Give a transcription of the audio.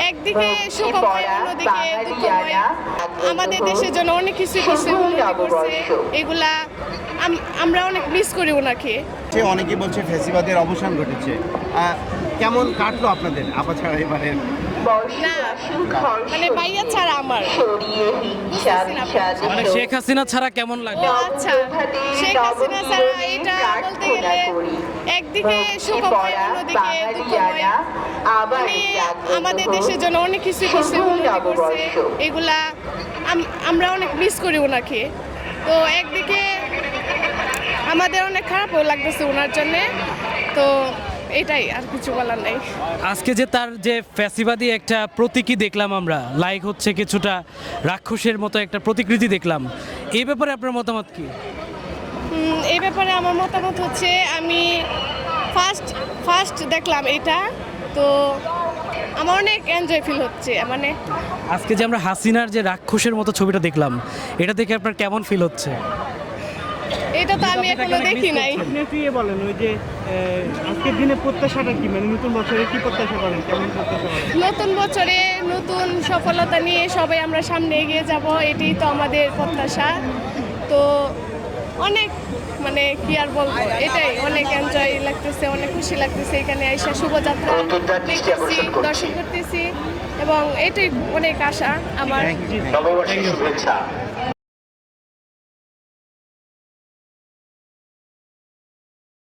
একদিকে সুখময়, অন্যদিকে দুঃখময়। আমাদের দেশের জন্য অনেক কিছু করছে, উন্নতি করছে, এগুলা আমরা অনেক মিস করি ওনাকে। অনেকে বলছে ফ্যাসিবাদের অবসান ঘটেছে, কেমন কাটলো আপনাদের আপা ছাড়া এবারে? না মানে ভাইয়া ছাড়া আমার বুঝতেছি না। মানে শেখ হাসিনা ছাড়া কেমন লাগে? আচ্ছা, শেখ হাসিনা ছাড়া এটা বলতে গেলে একদিকে সুখময়, অন্যদিকে দুঃখময়। উনি আমাদের দেশের জন্য অনেক কিছু করছে, উন্নতি করছে, এগুলা আমরা অনেক মিস করি ওনাকে। তো একদিকে আমাদের অনেক খারাপও লাগতেছে ওনার জন্যে, তো এটাই, আর কিছু বলার নাই। আজকে যে তার যে ফ্যাসিবাদী একটা প্রতীকী দেখলাম আমরা, লাইক হচ্ছে কিছুটা রাক্ষসের মতো একটা প্রতিকৃতি দেখলাম, এই ব্যাপারে আপনার মতামত কি? এই ব্যাপারে আমার মতামত হচ্ছে, আমি ফার্স্ট দেখলাম এটা, তো আমার অনেক এনজয় ফিল হচ্ছে। মানে আজকে যে আমরা হাসিনার যে রাক্ষসের মতো ছবিটা দেখলাম, এটা দেখে আপনার কেমন ফিল হচ্ছে? এটা তো আমি এখনো দেখি নাই। আপনি বলেন ওই যে আজকের দিনে প্রত্যাশাটা কি, মানে নতুন বছরে কি প্রত্যাশা করেন, কেমন প্রত্যাশা করেন? নতুন বছরে নতুন সফলতা নিয়ে সবাই আমরা সামনে এগিয়ে যাব, এটাই তো আমাদের প্রত্যাশা। তো অনেক মানে কি আর বলবো, এটাই অনেক এনজয় লাগতেছে, অনেক খুশি লাগতেছে এখানে এসে শুভযাত্রা দেখতেছি, দর্শন করতেছি, এবং এটাই অনেক আশা আমার। নববর্ষের শুভেচ্ছা।